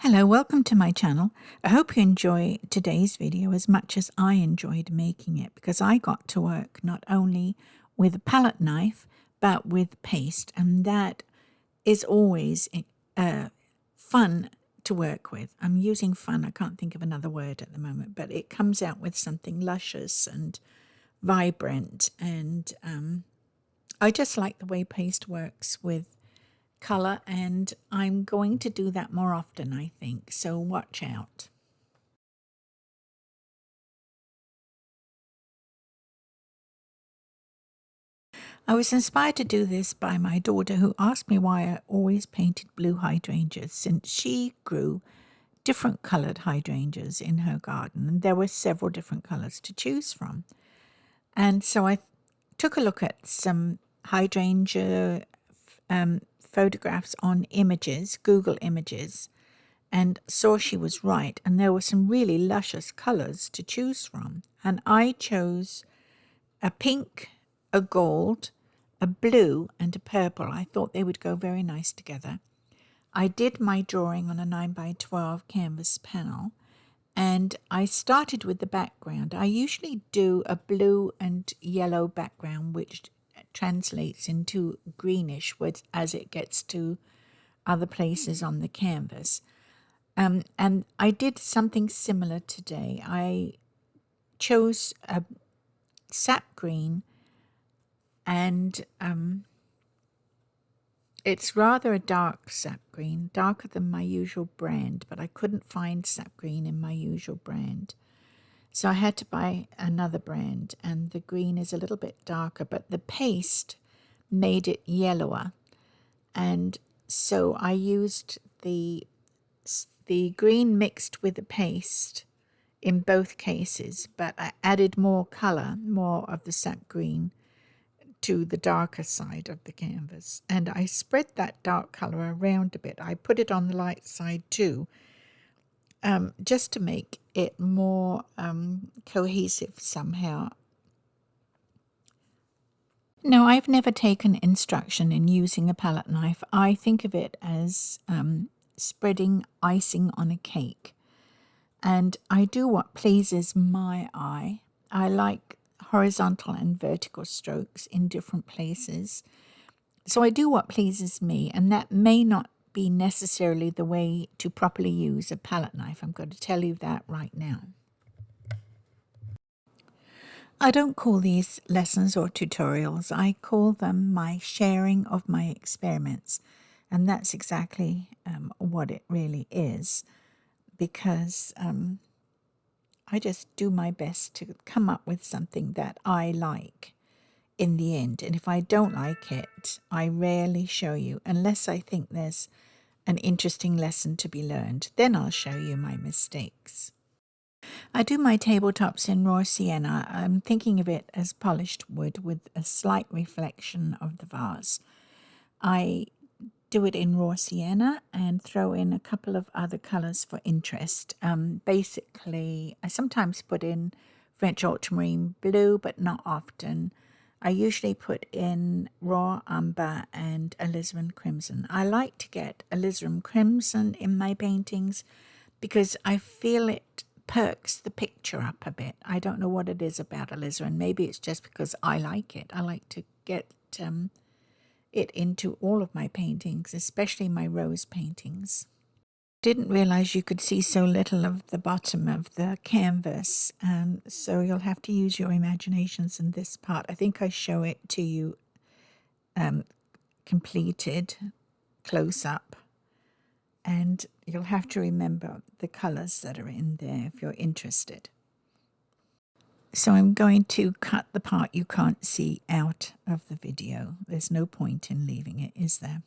Hello, welcome to my channel. I hope you enjoy today's video as much as I enjoyed making it, because I got to work not only with a palette knife but with paste, and that is always fun to work with. I'm using fun, I can't think of another word at the moment, but it comes out with something luscious and vibrant, and I just like the way paste works with color, and I'm going to do that more often, I think, so watch out. I was inspired to do this by my daughter, who asked me why I always painted blue hydrangeas, since she grew different colored hydrangeas in her garden, and there were several different colors to choose from. And so I took a look at some hydrangea photographs on images, Google Images, and saw she was right, and there were some really luscious colors to choose from. And I chose a pink, a gold, a blue, and a purple. I thought they would go very nice together. I did my drawing on a 9x12 canvas panel, and I started with the background. I usually do a blue and yellow background, which translates into greenish as it gets to other places on the canvas. And I did something similar today. I chose a sap green, and it's rather a dark sap green, darker than my usual brand, but I couldn't find sap green in my usual brand. So I had to buy another brand, and the green is a little bit darker, but the paste made it yellower. And so I used the green mixed with the paste in both cases, but I added more color, more of the sap green, to the darker side of the canvas, and I spread that dark color around a bit. I put it on the light side too, just to make it more cohesive somehow. Now, I've never taken instruction in using a palette knife. I think of it as spreading icing on a cake, and I do what pleases my eye. I like horizontal and vertical strokes in different places. So I do what pleases me, and that may not be necessarily the way to properly use a palette knife. I'm going to tell you that right now. I don't call these lessons or tutorials. I call them my sharing of my experiments. And that's exactly what it really is, because I just do my best to come up with something that I like in the end. And if I don't like it, I rarely show you, unless I think there's an interesting lesson to be learned. Then I'll show you my mistakes. I do my tabletops in raw sienna. I'm thinking of it as polished wood with a slight reflection of the vase. I do it in raw sienna and throw in a couple of other colors for interest. Basically, I sometimes put in French ultramarine blue, but not often. I usually put in raw umber and alizarin crimson. I like to get alizarin crimson in my paintings because I feel it perks the picture up a bit. I don't know what it is about alizarin. Maybe it's just because I like it. I like to get it into all of my paintings, especially my rose paintings. Didn't realize you could see so little of the bottom of the canvas, so you'll have to use your imaginations in this part. I think I show it to you completed close up, and you'll have to remember the colors that are in there if you're interested. So I'm going to cut the part you can't see out of the video. There's no point in leaving it, is there?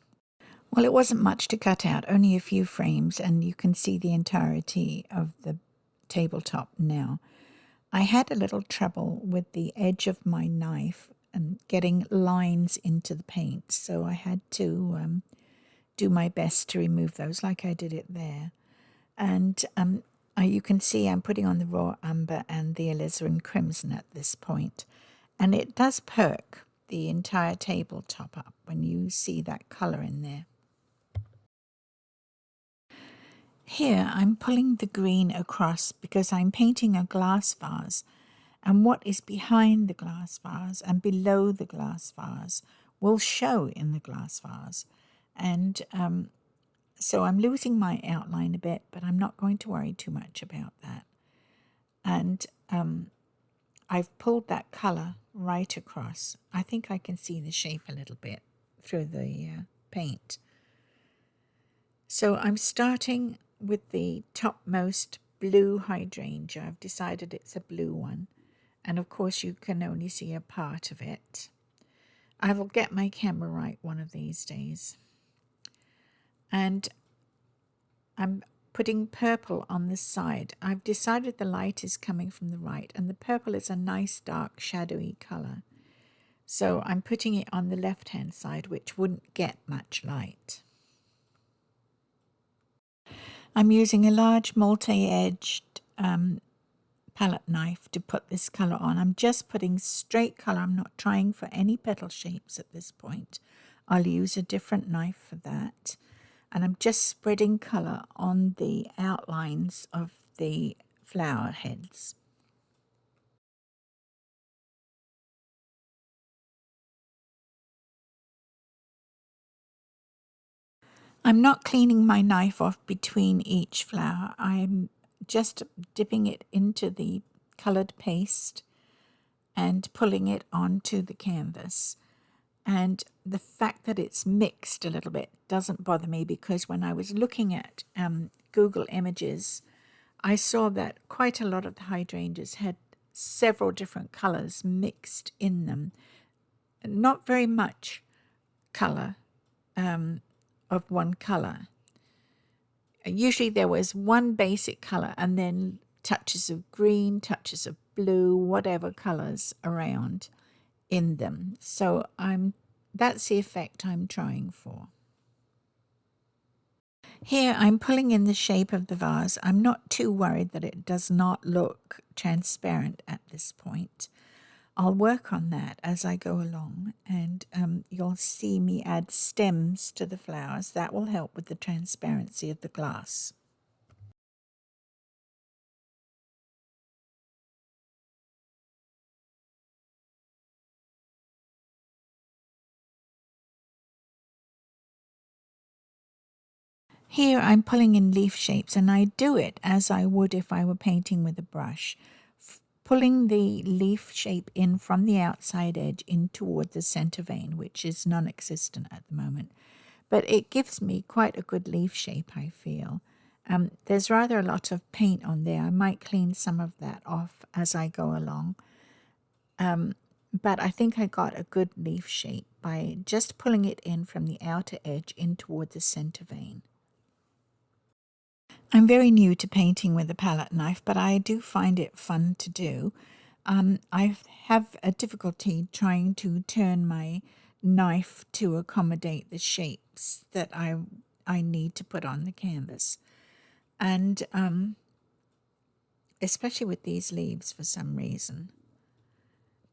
Well, it wasn't much to cut out, only a few frames, and you can see the entirety of the tabletop now. I had a little trouble with the edge of my knife and getting lines into the paint, so I had to do my best to remove those, like I did it there. And you can see I'm putting on the raw umber and the alizarin crimson at this point, and it does perk the entire tabletop up when you see that color in there. Here I'm pulling the green across because I'm painting a glass vase, and what is behind the glass vase and below the glass vase will show in the glass vase. And so I'm losing my outline a bit, but I'm not going to worry too much about that. And I've pulled that colour right across. I think I can see the shape a little bit through the paint. So I'm starting with the topmost blue hydrangea. I've decided it's a blue one. And of course you can only see a part of it. I will get my camera right one of these days. And I'm putting purple on the side. I've decided the light is coming from the right, and the purple is a nice dark shadowy colour. So I'm putting it on the left-hand side, which wouldn't get much light. I'm using a large multi-edged palette knife to put this colour on. I'm just putting straight colour. I'm not trying for any petal shapes at this point. I'll use a different knife for that. And I'm just spreading colour on the outlines of the flower heads. I'm not cleaning my knife off between each flower. I'm just dipping it into the coloured paste and pulling it onto the canvas. And the fact that it's mixed a little bit doesn't bother me, because when I was looking at Google Images, I saw that quite a lot of the hydrangeas had several different colours mixed in them. Not very much colour of one colour. Usually there was one basic colour and then touches of green, touches of blue, whatever colours around in them. So that's the effect I'm trying for. Here I'm pulling in the shape of the vase. I'm not too worried that it does not look transparent at this point. I'll work on that as I go along, and you'll see me add stems to the flowers. That will help with the transparency of the glass. Here I'm pulling in leaf shapes, and I do it as I would if I were painting with a brush, pulling the leaf shape in from the outside edge in toward the center vein, which is non-existent at the moment. But it gives me quite a good leaf shape, I feel. There's rather a lot of paint on there. I might clean some of that off as I go along. But I think I got a good leaf shape by just pulling it in from the outer edge in toward the center vein. I'm very new to painting with a palette knife, but I do find it fun to do. I have a difficulty trying to turn my knife to accommodate the shapes that I need to put on the canvas. And especially with these leaves for some reason.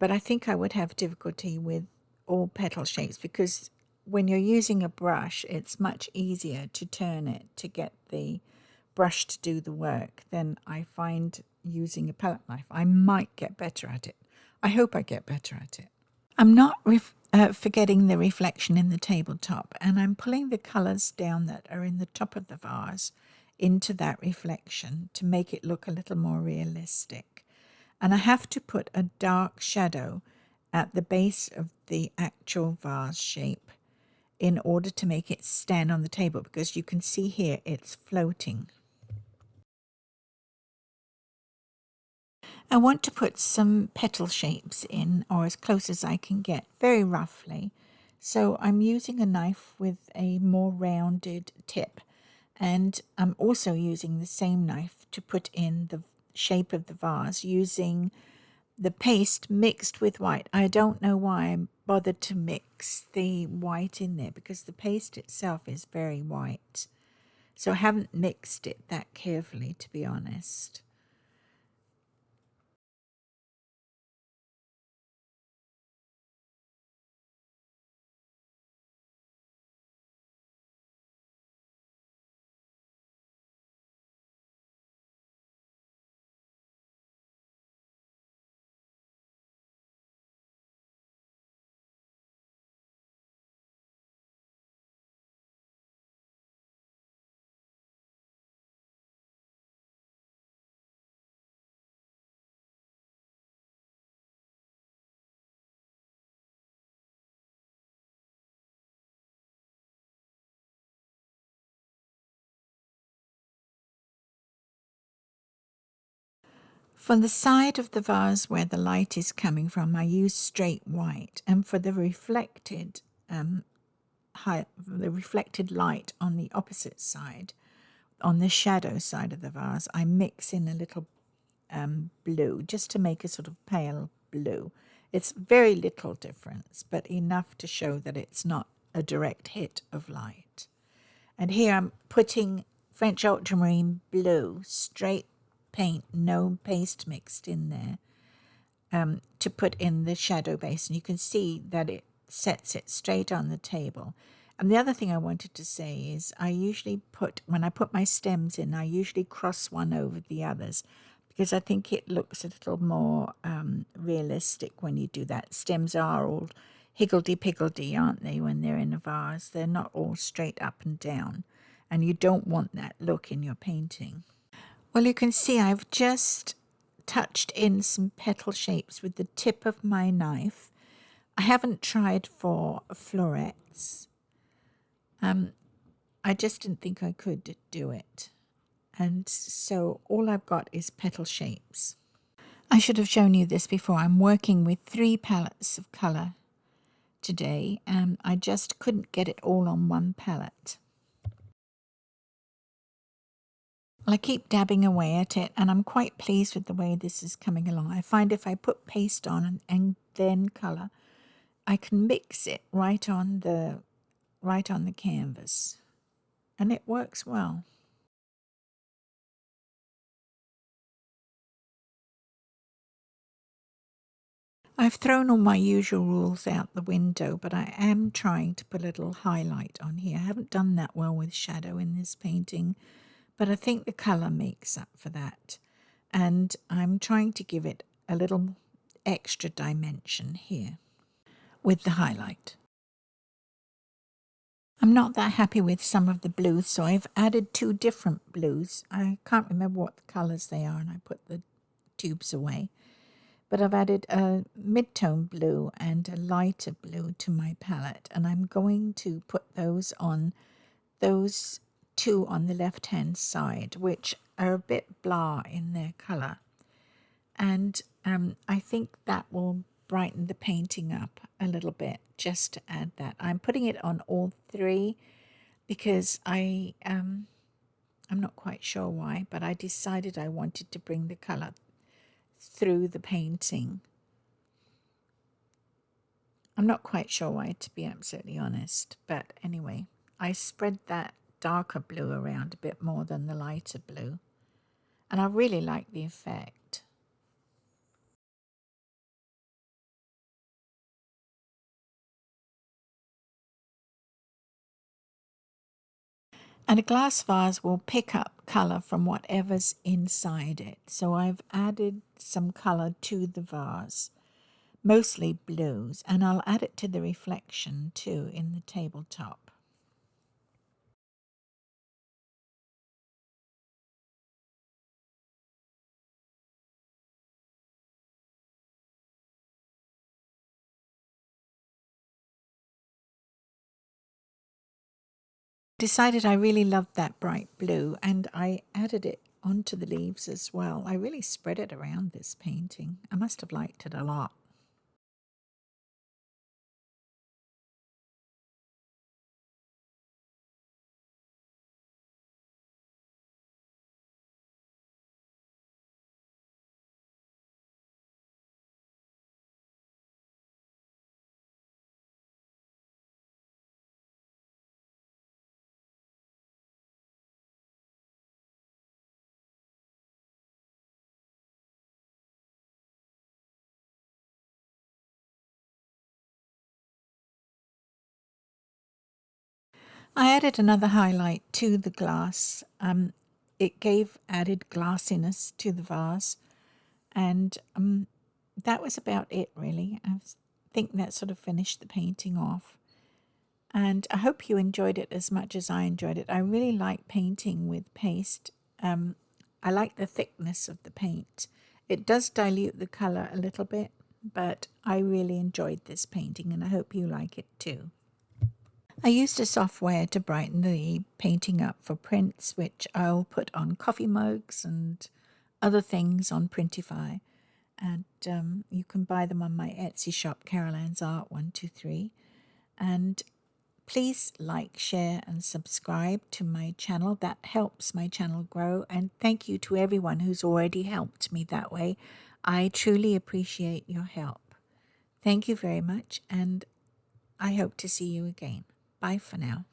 But I think I would have difficulty with all petal shapes, because when you're using a brush, it's much easier to turn it to get the brush to do the work than I find using a palette knife. I might get better at it. I hope I get better at it. I'm not forgetting the reflection in the tabletop, and I'm pulling the colours down that are in the top of the vase into that reflection to make it look a little more realistic. And I have to put a dark shadow at the base of the actual vase shape in order to make it stand on the table, because you can see here it's floating. I want to put some petal shapes in, or as close as I can get, very roughly. So I'm using a knife with a more rounded tip, and I'm also using the same knife to put in the shape of the vase using the paste mixed with white. I don't know why I bothered to mix the white in there, because the paste itself is very white. So I haven't mixed it that carefully, to be honest. For the side of the vase where the light is coming from, I use straight white, and for the reflected light on the opposite side, on the shadow side of the vase, I mix in a little blue, just to make a sort of pale blue. It's very little difference, but enough to show that it's not a direct hit of light. And here I'm putting French ultramarine blue, straight paint, no paste mixed in there, to put in the shadow base. And you can see that it sets it straight on the table. And the other thing I wanted to say is I usually when I put my stems in, I usually cross one over the others, because I think it looks a little more realistic when you do that. Stems are all higgledy-piggledy, aren't they, when they're in a vase? They're not all straight up and down, and you don't want that look in your painting. Well, you can see I've just touched in some petal shapes with the tip of my knife. I haven't tried for florets. I just didn't think I could do it. And so all I've got is petal shapes. I should have shown you this before. I'm working with 3 palettes of colour today, and I just couldn't get it all on one palette. Well, I keep dabbing away at it, and I'm quite pleased with the way this is coming along. I find if I put paste on and then colour, I can mix it right on the canvas, and it works well. I've thrown all my usual rules out the window, but I am trying to put a little highlight on here. I haven't done that well with shadow in this painting, but I think the colour makes up for that. And I'm trying to give it a little extra dimension here with the highlight. I'm not that happy with some of the blues, so I've added 2 different blues. I can't remember what the colours they are, and I put the tubes away. But I've added a mid-tone blue and a lighter blue to my palette, and I'm going to put those 2 on the left-hand side, which are a bit blah in their colour. And I think that will brighten the painting up a little bit, just to add that. I'm putting it on all 3 because I'm not quite sure why, but I decided I wanted to bring the colour through the painting. I'm not quite sure why, to be absolutely honest, but anyway, I spread that darker blue around a bit more than the lighter blue, and I really like the effect. And a glass vase will pick up colour from whatever's inside it, so I've added some colour to the vase, mostly blues, and I'll add it to the reflection too in the tabletop. Decided I really loved that bright blue, and I added it onto the leaves as well. I really spread it around this painting. I must have liked it a lot. I added another highlight to the glass. It gave added glassiness to the vase, and that was about it really. I think that sort of finished the painting off. And I hope you enjoyed it as much as I enjoyed it. I really like painting with paste. I like the thickness of the paint. It does dilute the colour a little bit, but I really enjoyed this painting, and I hope you like it too. I used a software to brighten the painting up for prints, which I'll put on coffee mugs and other things on Printify. And you can buy them on my Etsy shop, CarolAnnsArt123. And please like, share, and subscribe to my channel. That helps my channel grow. And thank you to everyone who's already helped me that way. I truly appreciate your help. Thank you very much, and I hope to see you again. Bye for now.